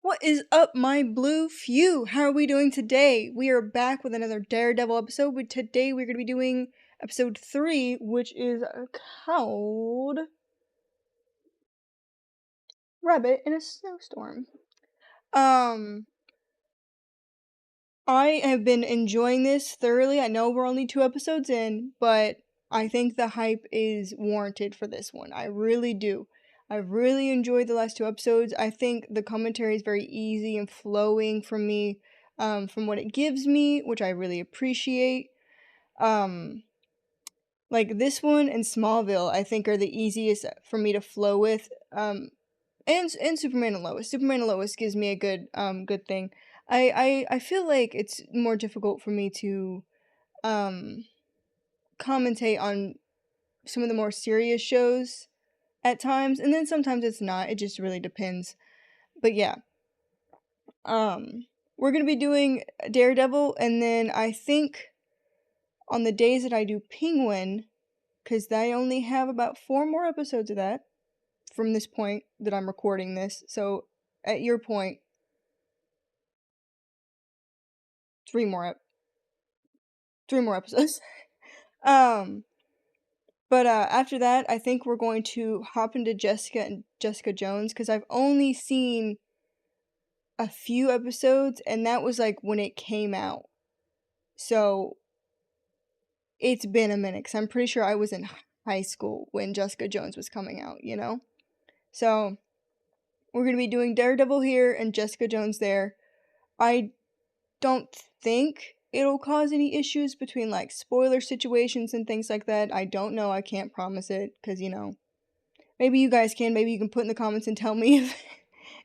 What is up, my blue few? How are we doing today? We are back with another Daredevil episode. Today we're going to be doing episode 3, which is called Rabbit in a Snowstorm. I have been enjoying this thoroughly. I know we're only 2 episodes in, but I think the hype is warranted for this one. I really do. I really enjoyed the last 2 episodes. I think the commentary is very easy and flowing from me, from what it gives me, which I really appreciate. Like this one and Smallville, I think are the easiest for me to flow with. And Superman and Lois. Superman and Lois gives me a good thing. I feel like it's more difficult for me to commentate on some of the more serious shows at times, and then sometimes it's not. It just really depends. But yeah. We're gonna be doing Daredevil, and then I think on the days that I do Penguin, because I only have about 4 more episodes of that from this point that I'm recording this. So at your point, 3 more 3 more episodes. But after that, I think we're going to hop into Jessica and Jessica Jones, because I've only seen a few episodes, and that was like when it came out. So it's been a minute, because I'm pretty sure I was in high school when Jessica Jones was coming out, you know? So we're going to be doing Daredevil here and Jessica Jones there. I don't think it'll cause any issues between like spoiler situations and things like that. I don't know. I can't promise it, because, you know, maybe you guys can. Maybe you can put in the comments and tell me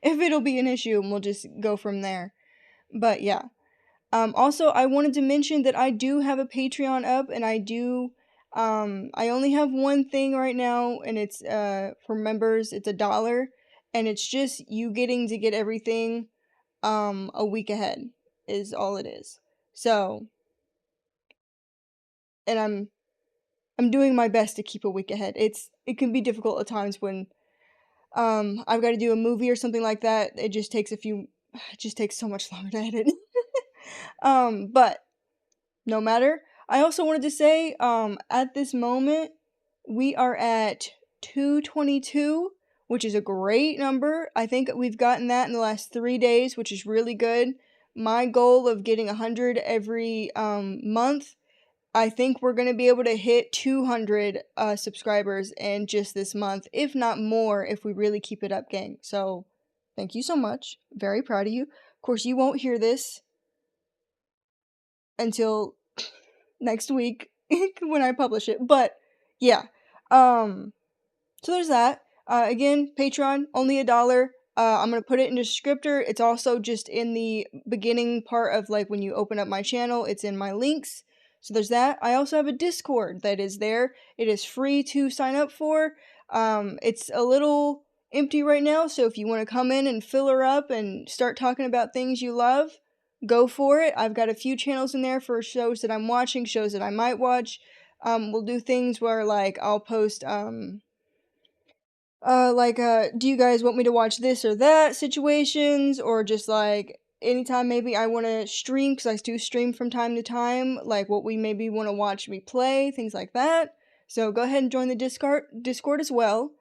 if it'll be an issue, and we'll just go from there. But yeah. Also, I wanted to mention that I do have a Patreon up, and I only have one thing right now, and it's for members. It's $1, and it's just you getting to get everything a week ahead is all it is. So, and I'm doing my best to keep a week ahead. It can be difficult at times when I've got to do a movie or something like that. It just takes so much longer to edit. But no matter. I also wanted to say, at this moment, we are at 222, which is a great number. I think we've gotten that in the last 3 days, which is really good. My goal of getting 100 every month, I think we're going to be able to hit 200 subscribers in just this month, if not more, if we really keep it up, gang. So, thank you so much. Very proud of you. Of course, you won't hear this until next week when I publish it. But yeah. So there's that. Again, Patreon, only $1. I'm gonna put it in the descriptor. It's also just in the beginning part of like when you open up my channel, it's in my links. So there's that. I also have a Discord that is there. It is free to sign up for. It's a little empty right now, so if you want to come in and fill her up and start talking about things you love, go for it. I've got a few channels in there for shows that I'm watching, shows that I might watch. We'll do things where like I'll post do you guys want me to watch this or that situations, or just like anytime maybe I want to stream, because I do stream from time to time, like what we maybe want to watch me play, things like that. So go ahead and join the Discord as well.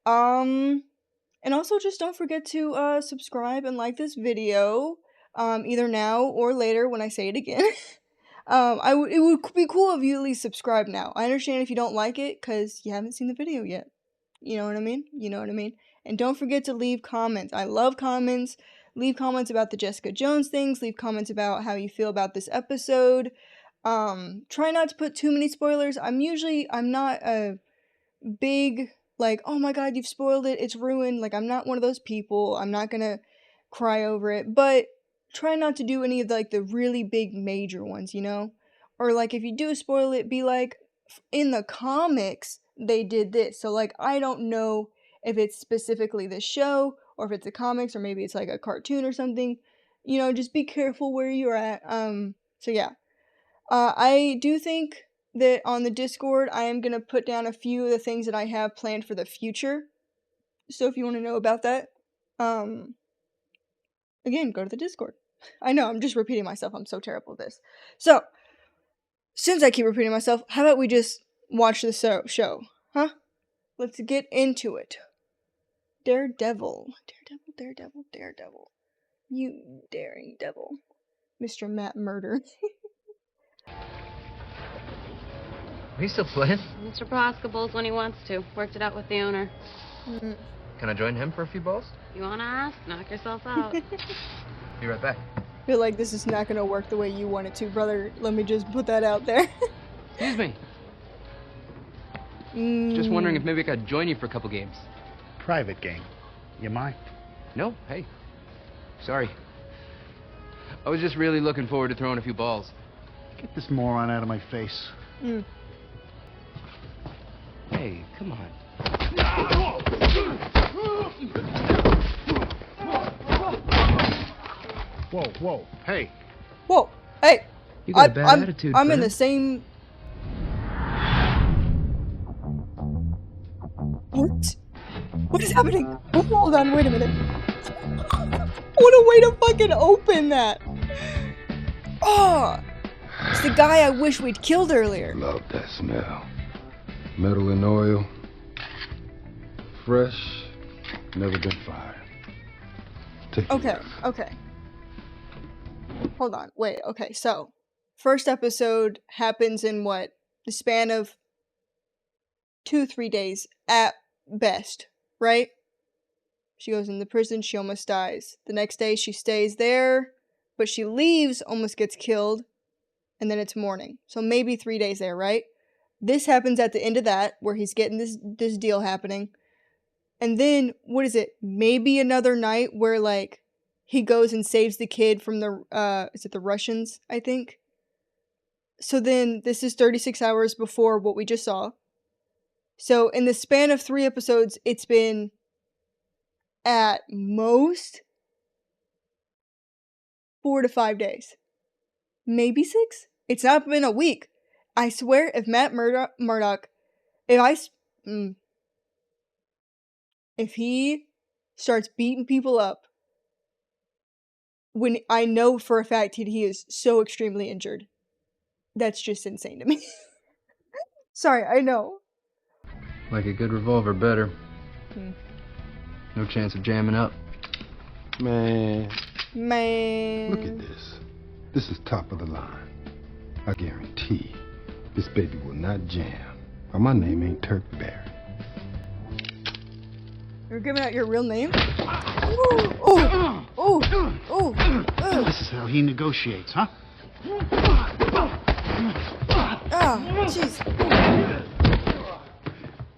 And also just don't forget to subscribe and like this video, either now or later when I say it again. It would be cool if you at least subscribe now. I understand if you don't like it because you haven't seen the video yet. You know what I mean? You know what I mean? And don't forget to leave comments. I love comments. Leave comments about the Jessica Jones things. Leave comments about how you feel about this episode. Try not to put too many spoilers. I'm not a big, like, oh my god, you've spoiled it, it's ruined. Like, I'm not one of those people. I'm not gonna cry over it. But try not to do any of the really big major ones, you know? Or like if you do spoil it, be like, in the comics they did this. So like I don't know if it's specifically this show or if it's the comics or maybe it's like a cartoon or something. You know, just be careful where you're at. So yeah. I do think that on the Discord I am gonna put down a few of the things that I have planned for the future. So if you want to know about that. Again, go to the Discord. I know, I'm just repeating myself. I'm so terrible at this. So, since I keep repeating myself, how about we just watch the show? Huh? Let's get into it. Daredevil. Daredevil. You daring devil. Mr. Matt Murder. Are you still playing? Mr. Proska bowls when he wants to. Worked it out with the owner. Mm. Can I join him for a few balls? You wanna ask? Knock yourself out. Be right back. I feel like this is not gonna work the way you want it to, brother. Let me just put that out there. Excuse me. Just wondering if maybe I could join you for a couple games. Private game. You mind? No? Hey. Sorry. I was just really looking forward to throwing a few balls. Get this moron out of my face. Hey, come on. Whoa, hey. Whoa, hey! You got a bad attitude, I'm in friend. the same... What? What is happening? Oh, hold on, wait a minute. What a way to fucking open that! Oh! It's the guy I wish we'd killed earlier. Love that smell. Metal and oil. Fresh. Never been fired. Take Okay, okay. Hold on, wait, okay, so... First episode happens in what? The span of 2-3 days at best, right? She goes in the prison, she almost dies. The next day she stays there, but she leaves, almost gets killed, and then it's morning. So maybe 3 days there, right? This happens at the end of that, where he's getting this deal happening. And then, what is it? Maybe another night where, like, he goes and saves the kid from the, is it the Russians, I think? So then, this is 36 hours before what we just saw. So, in the span of 3 episodes, it's been, at most, 4 to 5 days. Maybe 6? It's not been a week. I swear, if Matt Murdock, if he starts beating people up, when I know for a fact he is so extremely injured, that's just insane to me. Sorry, I know. Like a good revolver better. No chance of jamming up. Man. Man. Look at this. This is top of the line. I guarantee this baby will not jam. Or my name ain't Turk Barry. You're giving out your real name? Oh. This is how he negotiates, huh? Ah, jeez.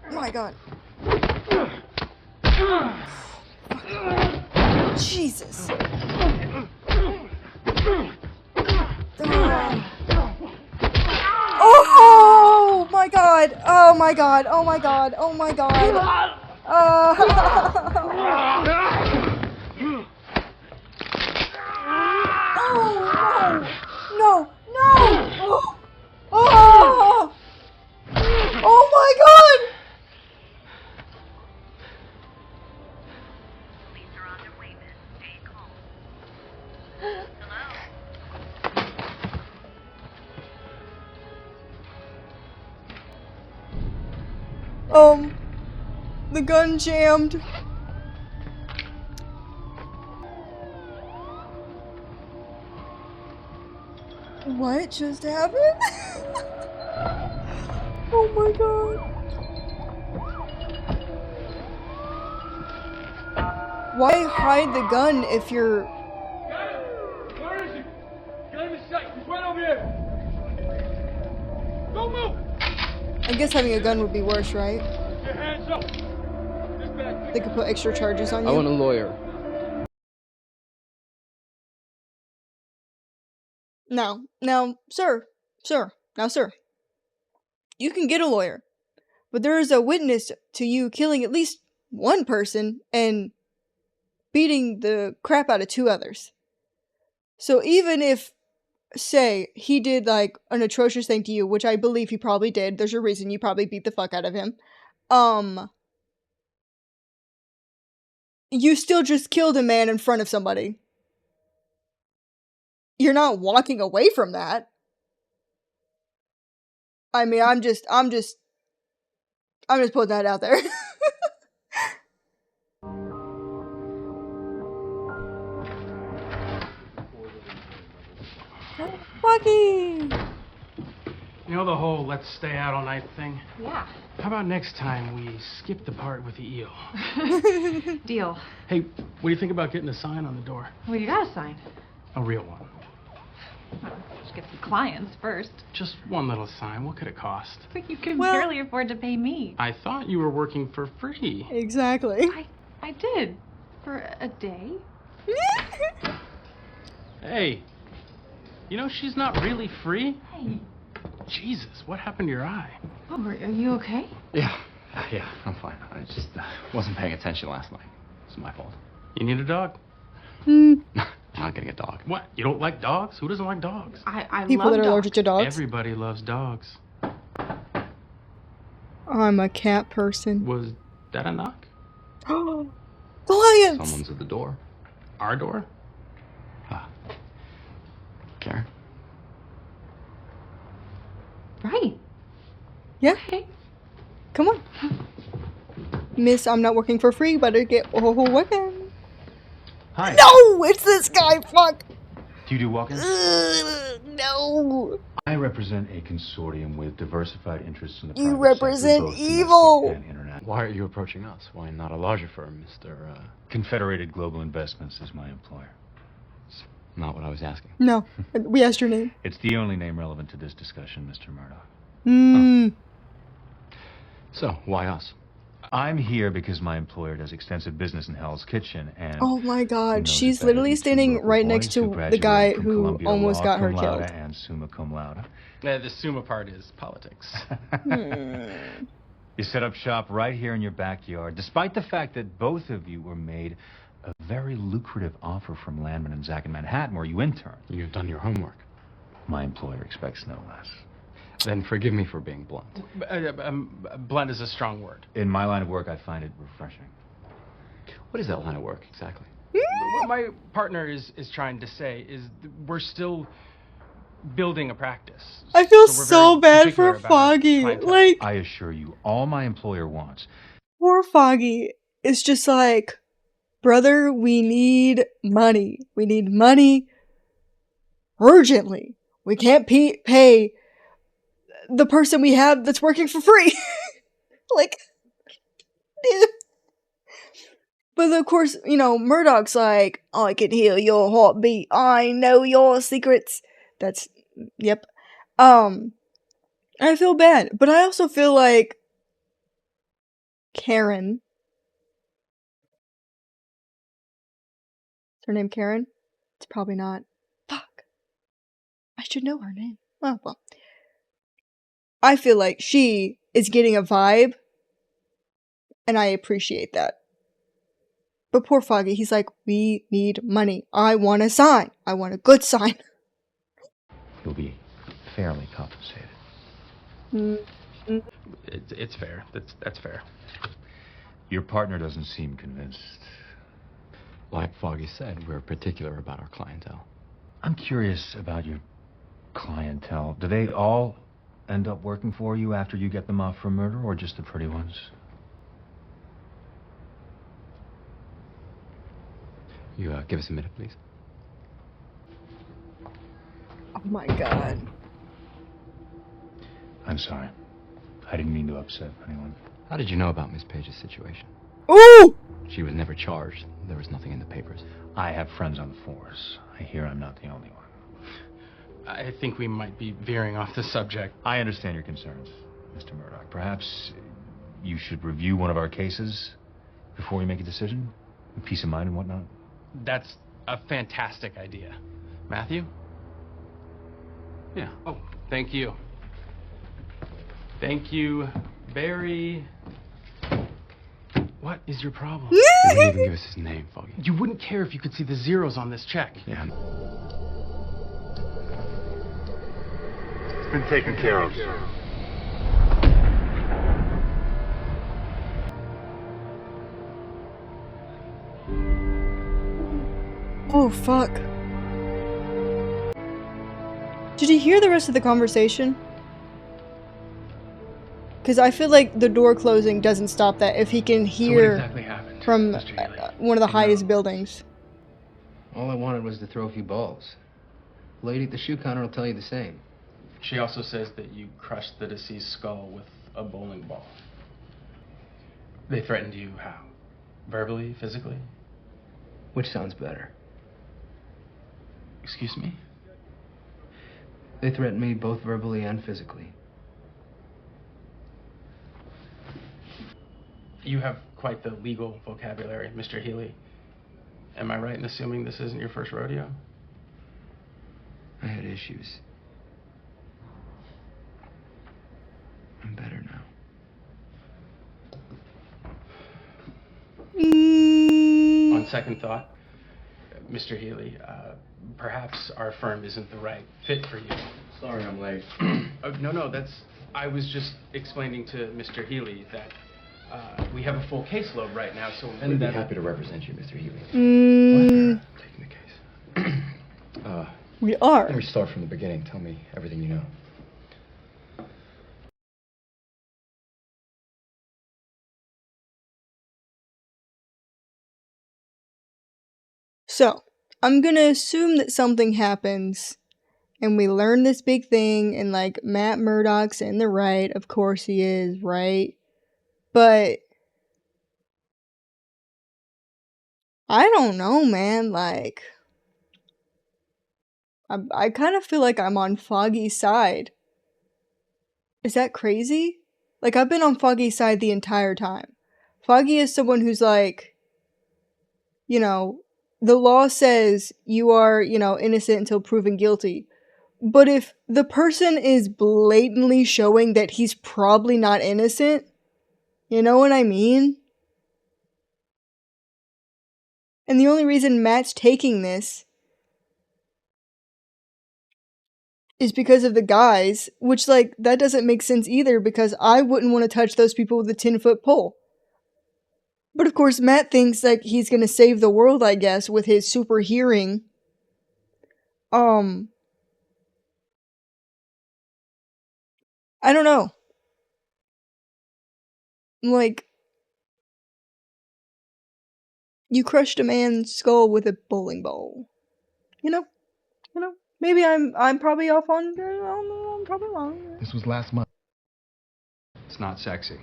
Oh my god. Jesus. Oh my god. Oh my god. Oh my god. Oh my god. No. Oh my god. Police are on their way, miss. Stay calm. Hello? The gun jammed. What just happened? Oh my god. Why hide the gun if you're... Where is he? Get him in sight. He's right over here. Don't move. I guess having a gun would be worse, right? Your hands up. This bag. They could put extra charges on you. I want a lawyer. Now, sir, you can get a lawyer, but there is a witness to you killing at least one person and beating the crap out of 2 others. So even if, say, he did, like, an atrocious thing to you, which I believe he probably did, there's a reason you probably beat the fuck out of him, you still just killed a man in front of somebody. you're not walking away from that. I mean, I'm just putting that out there. Foggy! You know the whole let's stay out all night thing? Yeah. How about next time we skip the part with the eel? Deal. Hey, what do you think about getting a sign on the door? Well, you got a sign. A real one. Just get some clients first. Just one little sign. What could it cost? But you can Well- barely afford to pay me. I thought you were working for free. Exactly. I did. For a day. Hey, you know she's not really free? Hey. Jesus, what happened to your eye? Oh, are you okay? Yeah, I'm fine. I just wasn't paying attention last night. It's my fault. You need a dog? Mm, I'm not getting a dog. What? You don't like dogs? Who doesn't like dogs? I people love that are dogs. allergic to dogs. Everybody loves dogs. I'm a cat person. Was that a knock? The lions! Someone's at the door. Our door? Karen? Right. Yeah, Okay. come on. Miss, I'm not working for free, better get working. Hi. No! It's this guy! Fuck! Do you do walk-ins? No! I represent a consortium with diversified interests in the You private sector, represent both domestic evil. and international. Why are you approaching us? Why not a larger firm, Mr. Confederated Global Investments is my employer. Not what I was asking. No. We asked your name. It's the only name relevant to this discussion, Mr. Murdoch. Hmm. So, why us? I'm here because my employer does extensive business in Hell's Kitchen, and Oh my who god, knows she's it better literally than two standing local right boys next who to the graduated guy from who Columbia almost Law got her cum killed. laude and summa cum laude. The summa part is politics. You set up shop right here in your backyard, despite the fact that both of you were made a very lucrative offer from Landman and Zach in Manhattan, where you interned. You've done your homework. My employer expects no less. Then forgive me for being blunt. Blunt is a strong word. In my line of work, I find it refreshing. What is that line of work, exactly? What my partner is trying to say is we're still building a practice. I feel So we're so very bad particular for about our Foggy. clientele. Like, I assure you, all my employer wants. poor Foggy is just like, brother, we need money. We need money urgently. We can't pay the person we have that's working for free. Like, dude. But of course, you know, Murdoch's like, I can hear your heartbeat. I know your secrets. That's, yep. I feel bad, but I also feel like Karen. Is her name Karen? It's probably not. Fuck. I should know her name. Oh, well. I feel like she is getting a vibe, and I appreciate that. But poor Foggy, he's like, we need money. I want a sign. I want a good sign. You'll be fairly compensated. It's fair. That's fair. Your partner doesn't seem convinced. Like Foggy said, we're particular about our clientele. I'm curious about your clientele. Do they all end up working for you after you get them off for murder, or just the pretty ones? You give us a minute, please. Oh my god. I'm sorry. I didn't mean to upset anyone. How did you know about Miss Page's situation? Ooh! She was never charged. There was nothing in the papers. I have friends on the force. I hear I'm not the only one. I think we might be veering off the subject. I understand your concerns, Mr. Murdoch. Perhaps you should review one of our cases before you make a decision? Peace of mind and whatnot. That's a fantastic idea. Matthew? Yeah. Oh, thank you. Thank you, Barry. What is your problem? You didn't even give us his name, Foggy. You wouldn't care if you could see the zeros on this check. Yeah. It's been taken care of, sir. Oh, fuck. Did you hear the rest of the conversation? Because I feel like the door closing doesn't stop that if he can So what hear exactly happened, from Mr. Healy? one of the In your highest own buildings. All I wanted was to throw a few balls. The lady at the shoe counter will tell you the same. She also says that you crushed the deceased's skull with a bowling ball. They threatened you how? Verbally, physically? Which sounds better? Excuse me? They threatened me both verbally and physically. You have quite the legal vocabulary, Mr. Healy. Am I right in assuming this isn't your first rodeo? I had issues. I'm better now. On second thought, Mr. Healy, perhaps our firm isn't the right fit for you. Sorry I'm late. No, I was just explaining to Mr. Healy that we have a full caseload right now, so... I'd be happy to represent you, Mr. Healy. Taking the case. We are. Let me start from the beginning. Tell me everything you know. So, I'm gonna assume that something happens, and we learn this big thing, and like, Matt Murdock's in the right, of course he is, right? But I don't know, man, like, I kind of feel like I'm on Foggy's side. Is that crazy? Like, I've been on Foggy's side the entire time. Foggy is someone who's like, you know, the law says you are, innocent until proven guilty. But if the person is blatantly showing that he's probably not innocent, you know what I mean? And the only reason Matt's taking this is because of the guys, which, like, that doesn't make sense either, because I wouldn't want to touch those people with a 10-foot pole. But of course, Matt thinks, like, he's gonna save the world, I guess, with his super hearing. I don't know. Like, you crushed a man's skull with a bowling ball. You know? Maybe I'm probably off on, I'm probably wrong. This was last month. It's not sexy.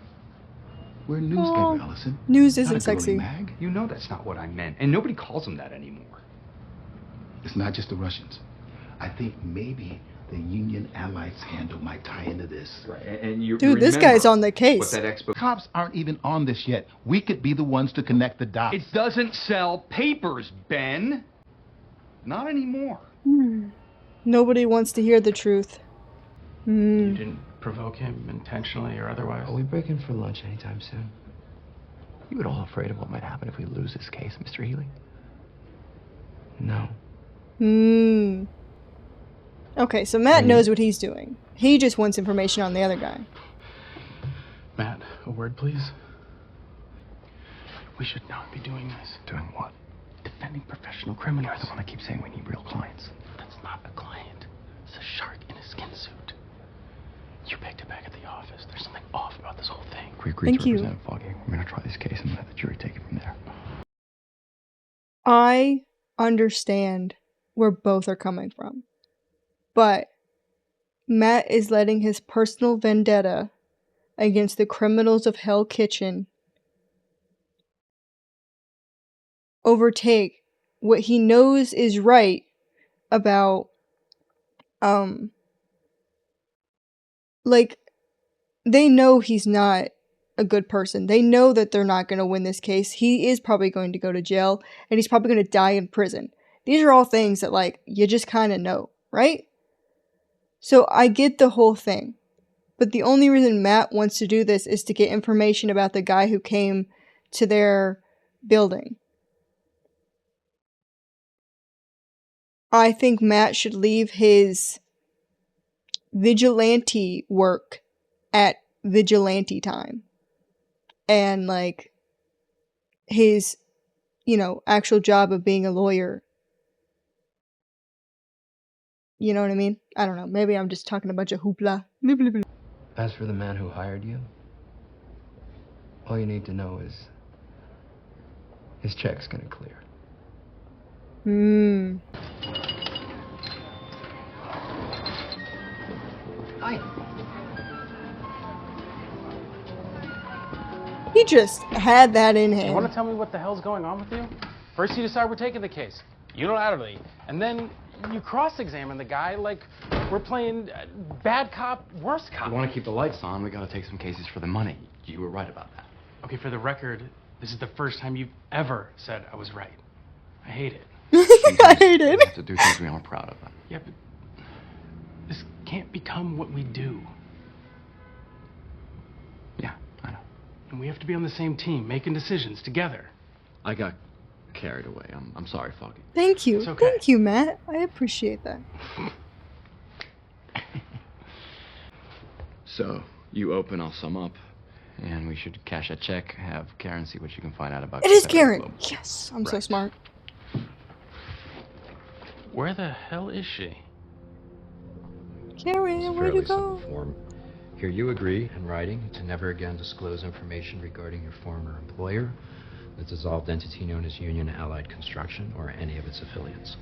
We're a newspaper, Allison. News Not isn't a girly sexy. mag. You know that's not what I meant, and nobody calls them that anymore. It's not just the Russians. I think maybe the Union Allied scandal might tie into this. Right, and you Dude, this remember guy's on the what case. that expo... Cops aren't even on this yet. We could be the ones to connect the dots. It doesn't sell papers, Ben. Not anymore. Nobody wants to hear the truth. You didn't provoke him intentionally or otherwise? Are we breaking for lunch anytime soon? You at all afraid of what might happen if we lose this case, Mr. Healy? No. Okay, so Matt knows what he's doing. He just wants information on the other guy. Matt, a word, please. We should not be doing this. Doing what? Defending professional criminals. You're the one that keeps saying we need real clients. That's not a client. It's a shark in a skin suit. You picked it back at the office. There's something off about this whole thing. We agreed Thank to you. represent Foggy. We're going to try this case and let the jury take it from there. I understand where both are coming from. But Matt is letting his personal vendetta against the criminals of Hell Kitchen overtake what he knows is right about, like, they know he's not a good person. They know that they're not going to win this case. He is probably going to go to jail, and he's probably going to die in prison. These are all things that, like, you just kind of know, right? So I get the whole thing. But the only reason Matt wants to do this is to get information about the guy who came to their building. I think Matt should leave his vigilante work at vigilante time. And, like, his, actual job of being a lawyer You know what I mean? I don't know. Maybe I'm just talking a bunch of hoopla. Blah, blah, blah. As for the man who hired you, all you need to know is his check's gonna clear. Hmm. Hi. He just had that in You want him. to tell me what the hell's going on with you? First you decide we're taking the case, unilaterally, and then you cross-examine the guy like we're playing bad cop, worst cop. We want to keep the lights on. We gotta take some cases for the money. You were right about that. Okay, for the record, this is the first time you've ever said I was right. I hate it. I hate it. We have to do things we aren't proud of. Yeah, but this can't become what we do. Yeah, I know. And we have to be on the same team, making decisions together. I got carried away. I'm sorry, Foggy. Thank you. It's okay. Thank you, Matt. I appreciate that. So, you open, I'll sum up. And we should cash a check, have Karen see what she can find out about It is Confederate Karen. Globe. Yes, I'm so Right. smart. Where the hell is she? Karen, It's a where'd you fairly simple go? form. Here you agree, in writing, to never again disclose information regarding your former employer, the dissolved entity known as Union Allied Construction, or any of its affiliates.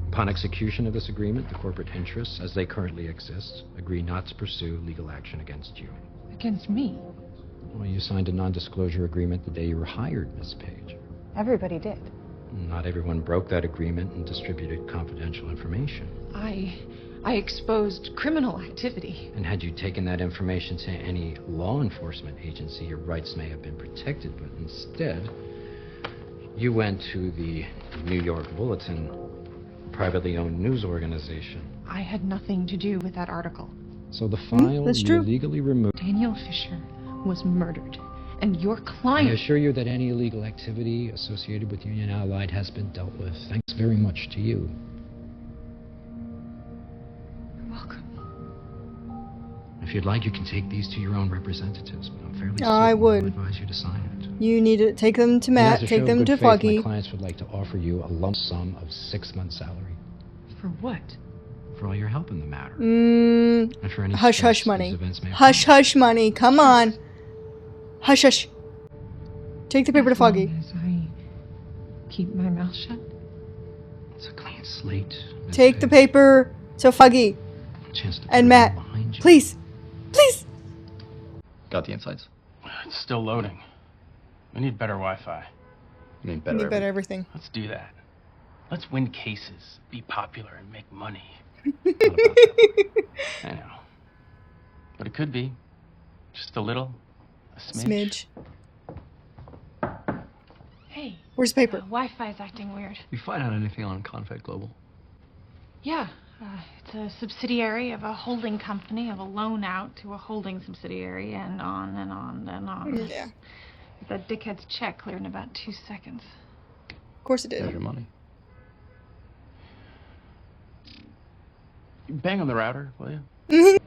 Upon execution of this agreement, the corporate interests, as they currently exist, agree not to pursue legal action against you. Against me? Well, you signed a non-disclosure agreement the day you were hired, Miss Page. Everybody did. Not everyone broke that agreement and distributed confidential information. I exposed criminal activity. And had you taken that information to any law enforcement agency, your rights may have been protected, but instead, you went to the New York Bulletin, a privately owned news organization. I had nothing to do with that article. So the file that's you true. illegally removed. Daniel Fisher was murdered, and your I client... assure you that any illegal activity associated with Union Allied has been dealt with. Thanks very much to you. You're welcome. If you'd like, you can take these to your own representatives, but I'm fairly certain I would. I'll advise you to sign it. You need to take them to And Matt, as a show take of them good to faith, My Foggy. clients would like to offer you a lump sum of 6 months' salary For what? for all your help in the matter. And for any Hush, stress hush money. these events may have Hush, caused. hush money. Come on. Hush, hush. Take the paper to As long Foggy. as I keep my mouth shut? It's a clean slate. Miss Take the Page. paper to Foggy. A chance to put And it Matt. behind you. Please. Please. Got the insights? It's still loading. We need better Wi-Fi. You need You better. need better everything. Let's do that. Let's win cases, be popular, and make money. Not about that. I know. But it could be. Just a little. A smidge. Smidge. Hey. Where's the paper? Wi-Fi's acting weird. You find out anything on Confed Global? Yeah. It's a subsidiary of a holding company, of a loan out to a holding subsidiary, and on and on and on. Yeah. That dickhead's check cleared in about 2 seconds. Of course it There's did. your money. Bang on the router, will you?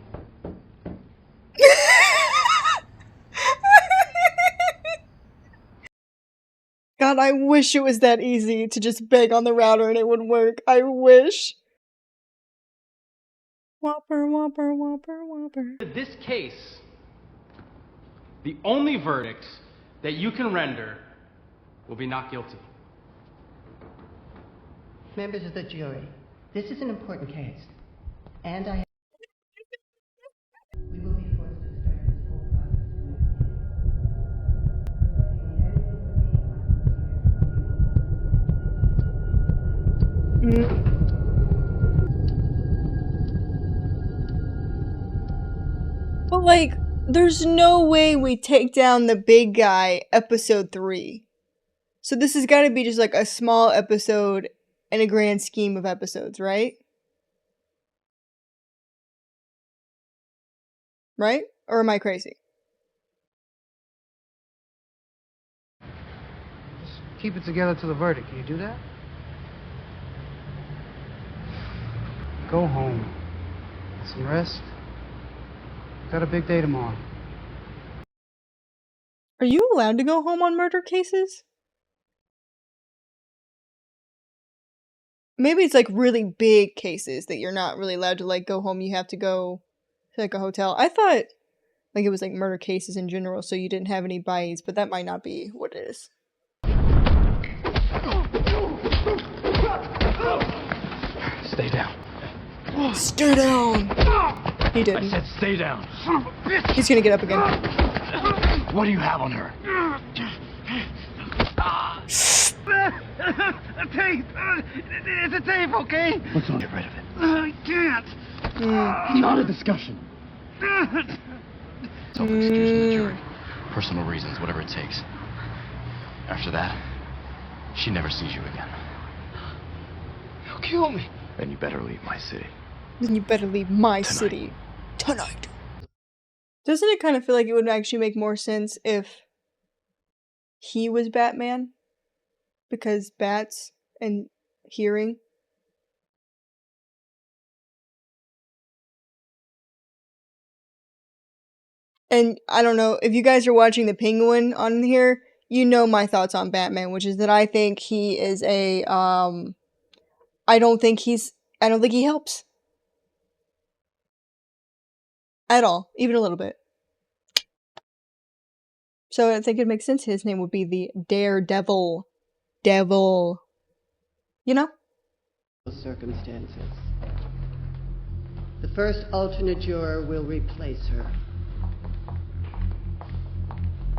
God, I wish it was that easy to just beg on the router and it would work. I wish. Whopper, whopper, whopper, whopper. This case, the only verdict that you can render will be not guilty. Members of the jury, this is an important case, and I... We will be forced to start this whole process. But like, there's no way we take down the big guy episode 3. So this has got to be just like a small episode in a grand scheme of episodes, right? Right? Or am I crazy? Just keep it together to the verdict. Can you do that? Go home. Get some rest. Got a big day tomorrow. Are you allowed to go home on murder cases? maybe it's like really big cases that you're not really allowed to like go home. You have to go to like a hotel. I thought like it was like murder cases in general, so you didn't have any bites, but that might not be what it is. Stay down. Stay down. He didn't. I said stay down. He's gonna get up again. What do you have on her? A tape! It's a tape, okay? Let's get rid of it. I can't! Not a discussion. Self-excuse from the jury. Personal reasons, whatever it takes. After that, she never sees you again. You'll kill me. Then you better leave my city. Then you better leave my city tonight. Doesn't it kind of feel like it would actually make more sense if he was Batman? Because bats and hearing. And I don't know, if you guys are watching the Penguin on here, you know my thoughts on Batman, which is that I think he is a, I don't think he helps. At all. Even a little bit. So I think it makes sense his name would be the Daredevil. Devil. You know? Circumstances. The first alternate juror will replace her.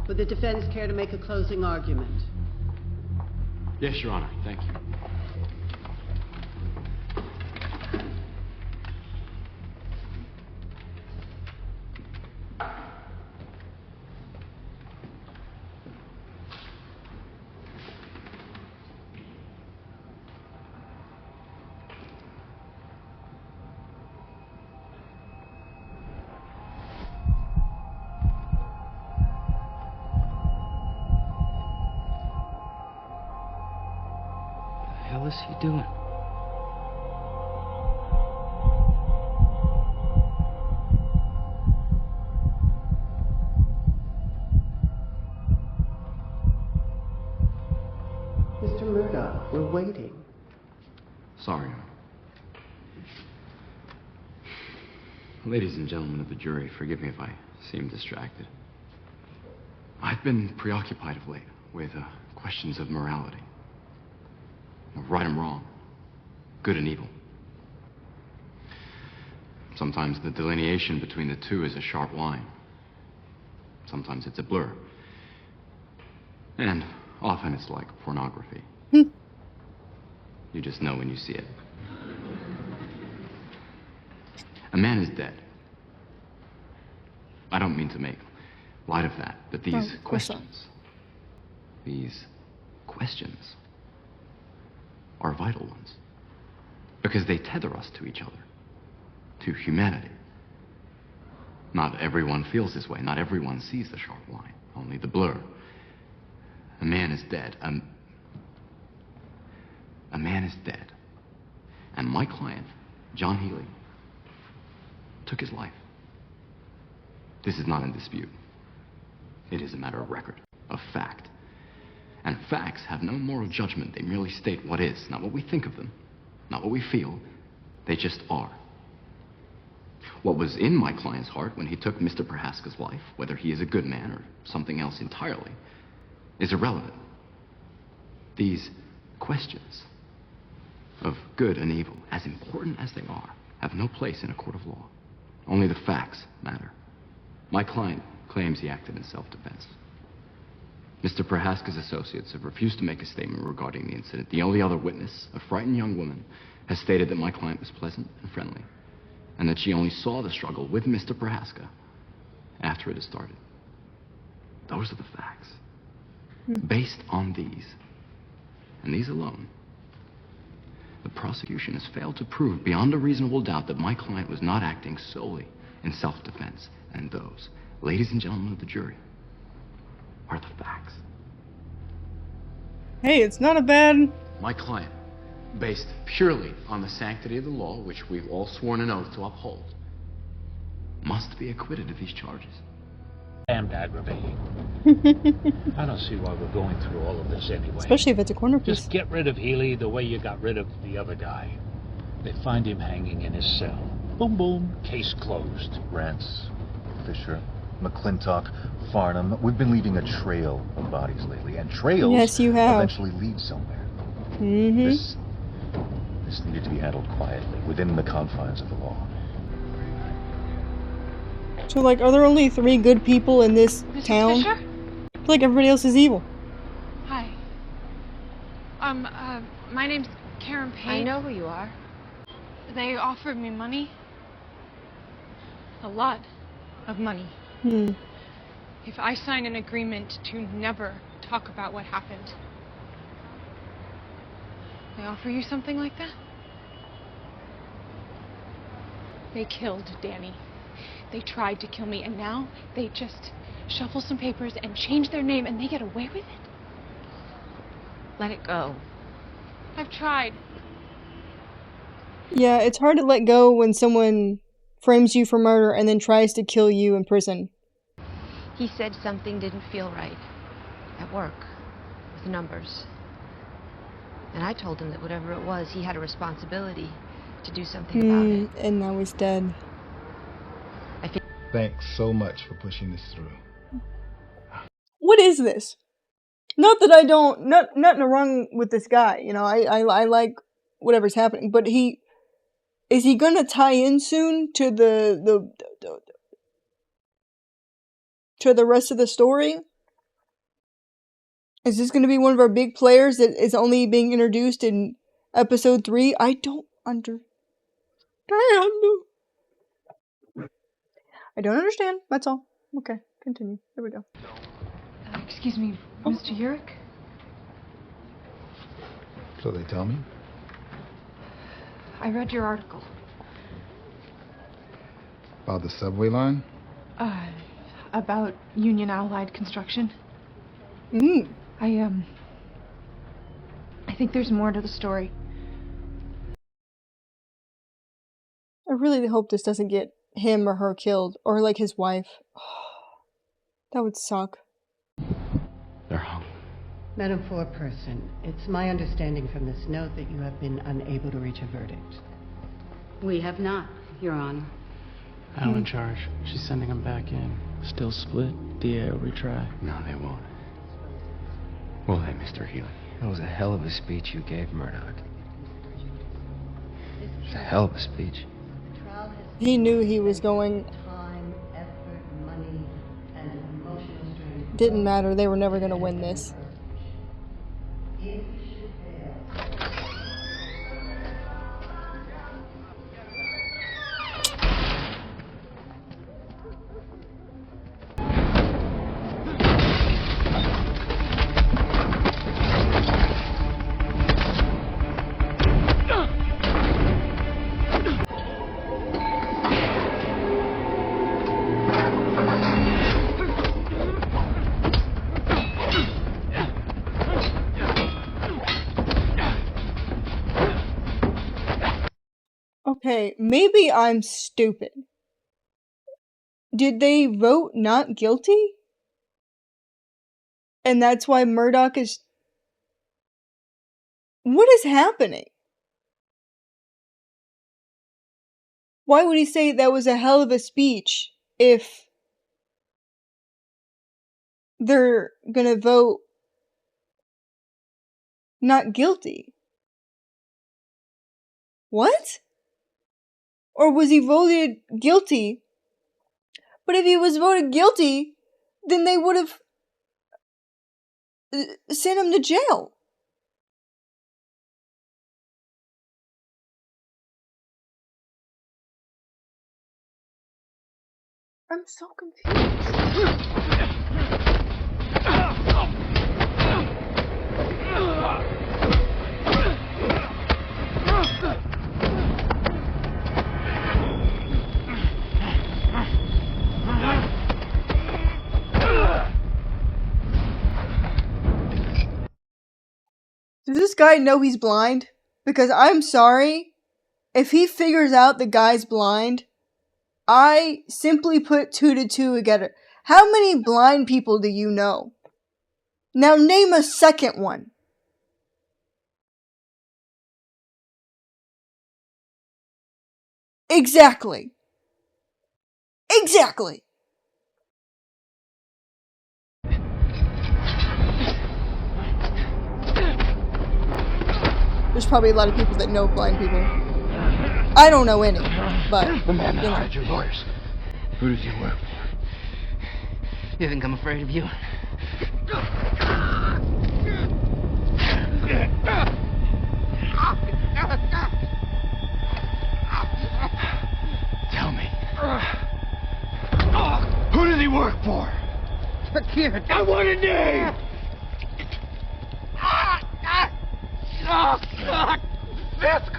Would the defense care to make a closing argument? Yes, Your Honor. Thank you. What the hell is he doing? Mr. Murdoch, we're waiting. Sorry. Ladies and gentlemen of the jury, forgive me if I seem distracted. I've been preoccupied of late with questions of morality. Of right and wrong. Good and evil. Sometimes the delineation between the two is a sharp line. Sometimes it's a blur. And often it's like pornography. You just know when you see it. A man is dead. I don't mean to make light of that, but these questions are vital ones. Because they tether us to each other, to humanity. Not everyone feels this way. Not everyone sees the sharp line, only the blur. A man is dead. A man is dead. And my client, John Healy, took his life. This is not in dispute. It is a matter of record, of fact. And facts have no moral judgment. They merely state what is, not what we think of them, not what we feel. They just are. What was in my client's heart when he took Mr. Prohaska's life, whether he is a good man or something else entirely, is irrelevant. These questions of good and evil, as important as they are, have no place in a court of law. Only the facts matter. My client claims he acted in self-defense. Mr. Prohaska's associates have refused to make a statement regarding the incident. The only other witness, a frightened young woman, has stated that my client was pleasant and friendly, and that she only saw the struggle with Mr. Prohaska after it had started. Those are the facts. Based on these, and these alone, the prosecution has failed to prove beyond a reasonable doubt that my client was not acting solely in self-defense. And those, ladies and gentlemen of the jury, are the facts. Hey, it's not a bad... My client, based purely on the sanctity of the law, which we've all sworn an oath to uphold, must be acquitted of these charges. damned aggravating. I don't see why we're going through all of this anyway. Especially if it's a corner piece. Just get rid of Healy the way you got rid of the other guy. They find him hanging in his cell. Boom, boom, case closed. Rance, Fisher, McClintock, Farnham. We've been leaving a trail of bodies lately, and trails yes, you have. eventually lead somewhere. Mm-hmm. This needed to be handled quietly, within the confines of the law. So, like, are there only 3 good people in this town? Fisher? I feel like everybody else is evil. Hi. My name's Karen Pate. I know who you are. They offered me money. A lot of money. If I sign an agreement to never talk about what happened. They offer you something like that? They killed Danny. They tried to kill me, and now they just shuffle some papers and change their name, and they get away with it? Let it go. I've tried. Yeah, it's hard to let go when someone frames you for murder and then tries to kill you in prison. He said something didn't feel right. At work. With numbers. And I told him that whatever it was, he had a responsibility to do something about it. And now he's dead. Thanks so much for pushing this through. What is this? Not that I don't... nothing wrong with this guy. You know, I like whatever's happening. But is he gonna tie in soon to to the rest of the story? Is this gonna be one of our big players that is only being introduced in episode 3? I don't understand. I don't understand. That's all. Okay, continue. There we go. Excuse me, Mr. Urich? So they tell me? I read your article. About the subway line? About Union Allied construction. I think there's more to the story. I really hope this doesn't get him or her killed, or like his wife. That would suck. They're hung. Madam Foreperson, it's my understanding from this note that you have been unable to reach a verdict. We have not, Your Honor. Al in charge. She's sending them back in. Still split. DA will retry. No, they won't. Will they, Mr. Healy? That was a hell of a speech you gave, Murdoch. It's a hell of a speech. He knew he was going. Time, effort, money, and emotional strain. Didn't matter. They were never going to win this. If you should fail. Okay, maybe I'm stupid. Did they vote not guilty? And that's why Murdoch is... What is happening? Why would he say that was a hell of a speech if they're gonna vote not guilty? What? Or was he voted guilty? But if he was voted guilty, then they would have sent him to jail. I'm so confused. Does this guy know he's blind? Because I'm sorry, if he figures out the guy's blind, I simply put 2 to 2 together. How many blind people do you know? Now name a second one. Exactly. Exactly. There's probably a lot of people that know blind people. I don't know any, but The man that you know. hired your lawyers. Who does he work for? You think I'm afraid of you? Tell me. Who does he work for? The kid. I want a name. Fisk!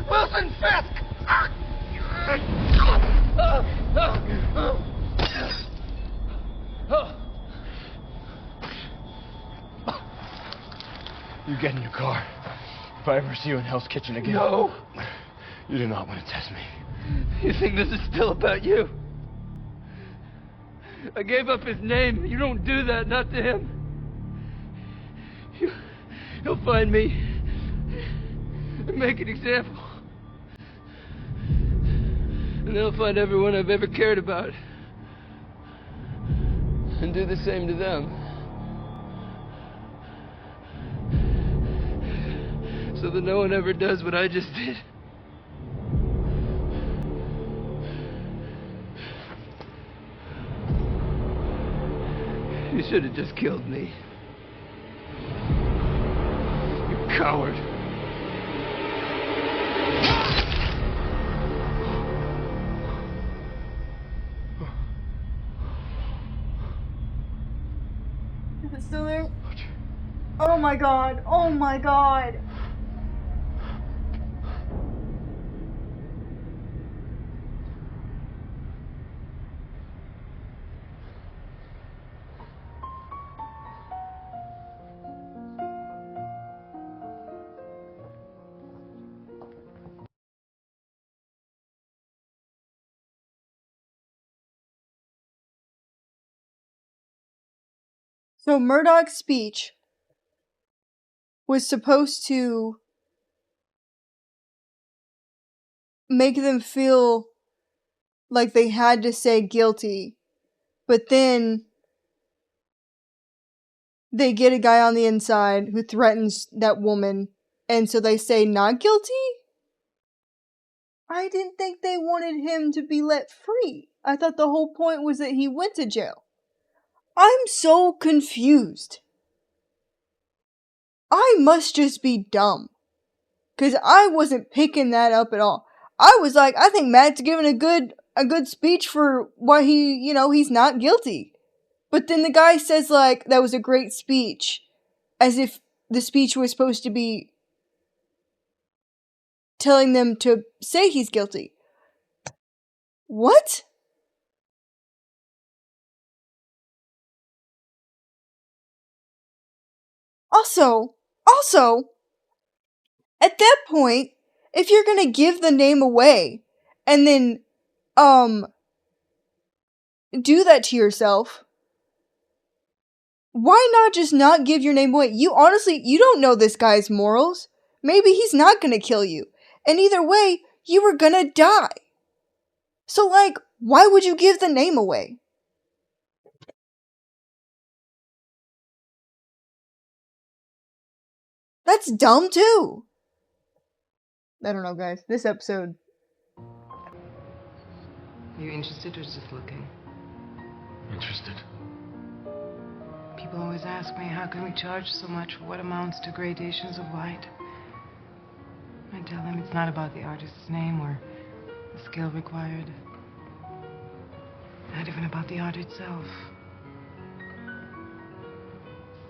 Wilson Fisk! You get in your car. If I ever see you in Hell's Kitchen again... No. You do not want to test me. You think this is still about you? I gave up his name. You don't do that, not to him. He'll find me and make an example. And they'll find everyone I've ever cared about and do the same to them. So that no one ever does what I just did. You should have just killed me. You coward. Is it still there? Oh my god. Oh my god. So Murdoch's speech was supposed to make them feel like they had to say guilty, but then they get a guy on the inside who threatens that woman, and so they say not guilty? I didn't think they wanted him to be let free. I thought the whole point was that he went to jail. I'm so confused. I must just be dumb. Because I wasn't picking that up at all. I was like, I think Matt's giving a good speech for why he's not guilty. But then the guy says, like, that was a great speech. As if the speech was supposed to be telling them to say he's guilty. What? Also, at that point, if you're gonna give the name away, and then, do that to yourself, why not just not give your name away? You don't know this guy's morals. Maybe he's not gonna kill you. And either way, you were gonna die. So, like, why would you give the name away? That's dumb too. I don't know, guys. This episode. Are you interested or just looking? Interested. People always ask me, how can we charge so much for what amounts to gradations of light? I tell them it's not about the artist's name or the skill required. Not even about the art itself.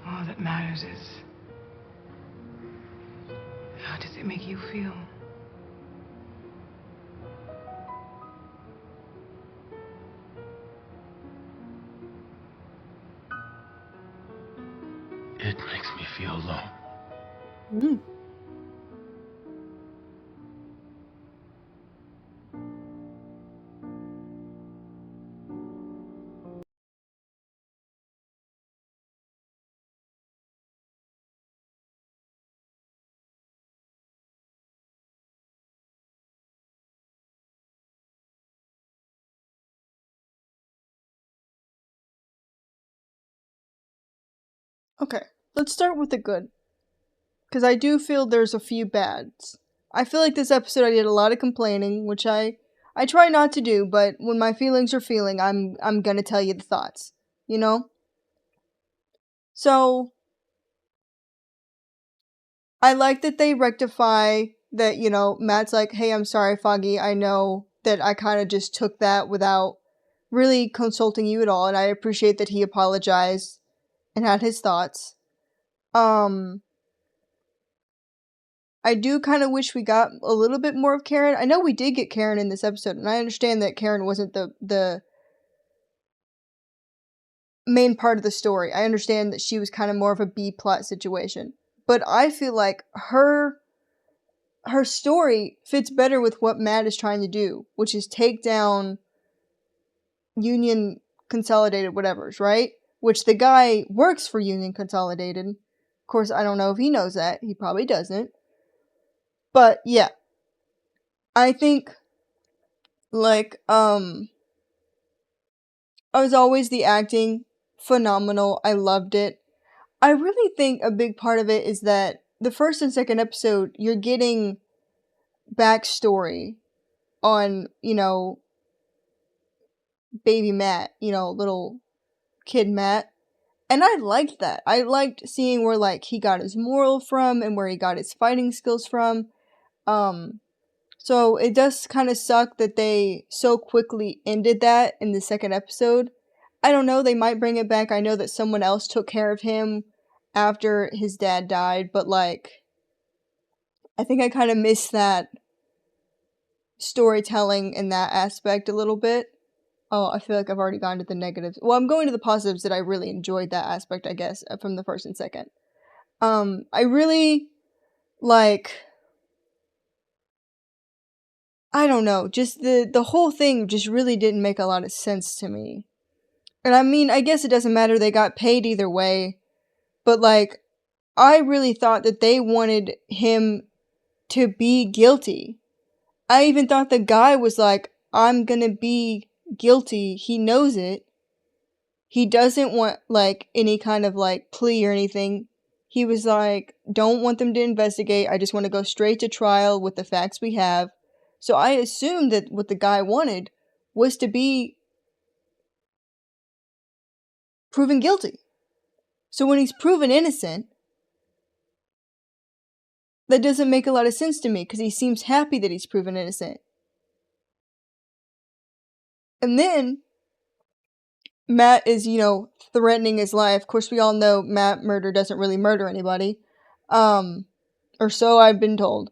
All that matters is, how does it make you feel? It makes me feel alone. Mm. Okay, let's start with the good. Because I do feel there's a few bads. I feel like this episode I did a lot of complaining, which I try not to do, but when my feelings are feeling, I'm gonna tell you the thoughts. You know? So I like that they rectify that, you know, Matt's like, hey, I'm sorry, Foggy, I know that I kind of just took that without really consulting you at all, and I appreciate that he apologized and had his thoughts. I do kind of wish we got a little bit more of Karen. I know we did get Karen in this episode, and I understand that Karen wasn't the main part of the story. I understand that she was kind of more of a B plot situation. But I feel like her story fits better with what Matt is trying to do, which is take down Union Consolidated whatevers, right? Which the guy works for Union Consolidated. Of course, I don't know if he knows that. He probably doesn't. But yeah. I think like as always, the acting phenomenal. I loved it. I really think a big part of it is that the first and second episode, you're getting backstory on, you know, baby Matt, you know, little kid Matt. And I liked that. I liked seeing where, like, he got his moral from and where he got his fighting skills from. So it does kind of suck that they so quickly ended that in the second episode. I don't know, they might bring it back. I know that someone else took care of him after his dad died, but, like, I think I kind of missed that storytelling in that aspect a little bit. Oh, I feel like I've already gone to the negatives. Well, I'm going to the positives that I really enjoyed that aspect, I guess, from the first and second. I really, like, I don't know, just the whole thing just really didn't make a lot of sense to me. And I mean, I guess it doesn't matter, they got paid either way, but, like, I really thought that they wanted him to be guilty. I even thought the guy was like, I'm gonna be guilty, he knows it. He doesn't want, like, any kind of, like, plea or anything. He was like, don't want them to investigate, I just want to go straight to trial with the facts we have. So I assumed that what the guy wanted was to be proven guilty. So when he's proven innocent, that doesn't make a lot of sense to me, because he seems happy that he's proven innocent. And then Matt is, you know, threatening his life. Of course, we all know Matt Murder doesn't really murder anybody. Or so I've been told.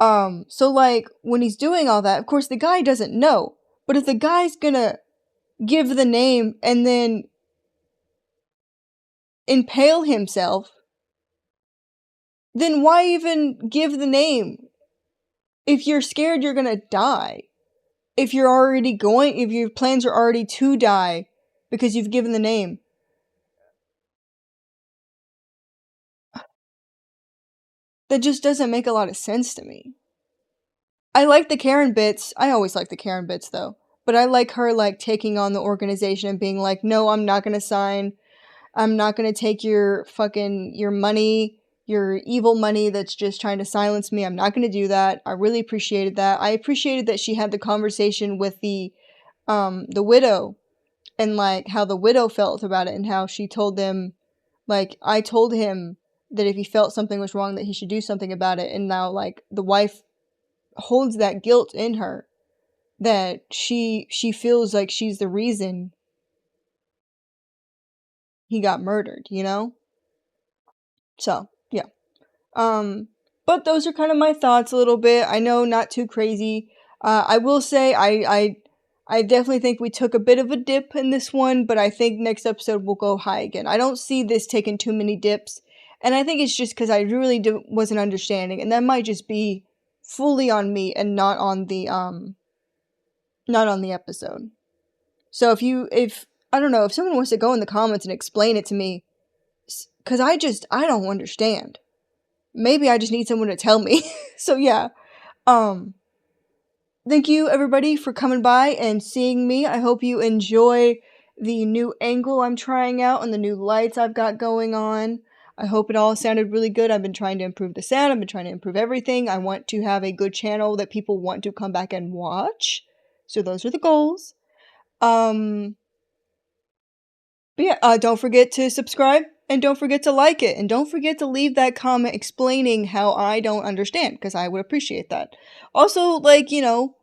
So, like, when he's doing all that, of course, the guy doesn't know. But if the guy's gonna give the name and then impale himself, then why even give the name? If you're scared you're gonna die. If your plans are already to die because you've given the name. That just doesn't make a lot of sense to me. I like the Karen bits. I always like the Karen bits, though. But I like her, like, taking on the organization and being like, no, I'm not gonna sign. I'm not gonna take your money, your evil money that's just trying to silence me. I'm not gonna do that. I really appreciated that. I appreciated that she had the conversation with the widow, and, like, how the widow felt about it, and how she told them, like, I told him that if he felt something was wrong that he should do something about it, and now, like, the wife holds that guilt in her, that she feels like she's the reason he got murdered, you know? So, yeah. But those are kind of my thoughts a little bit. I know, not too crazy. I will say, I definitely think we took a bit of a dip in this one, but I think next episode we'll go high again. I don't see this taking too many dips, and I think it's just because I really wasn't understanding, and that might just be fully on me and not on the episode. So if I don't know, if someone wants to go in the comments and explain it to me, because I don't understand. Maybe I just need someone to tell me. So yeah, thank you everybody for coming by and seeing me. I hope you enjoy the new angle I'm trying out and the new lights I've got going on. I hope it all sounded really good. I've been trying to improve the sound. I've been trying to improve everything. I want to have a good channel that people want to come back and watch. So those are the goals. But yeah, don't forget to subscribe and don't forget to like it and don't forget to leave that comment explaining how I don't understand because I would appreciate that. Also, like, you know,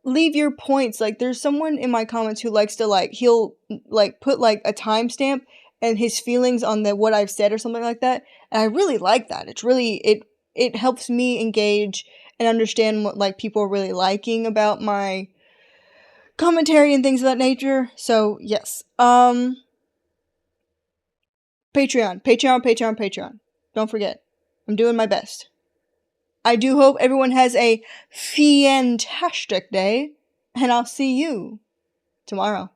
leave your points. Like, there's someone in my comments who likes to, like, he'll, like, put, like, a timestamp and his feelings on the what I've said or something like that. And I really like that. It's really, it helps me engage and understand what, like, people are really liking about my commentary and things of that nature. So, yes. Patreon. Don't forget. I'm doing my best. I do hope everyone has a fantastic day, and I'll see you tomorrow.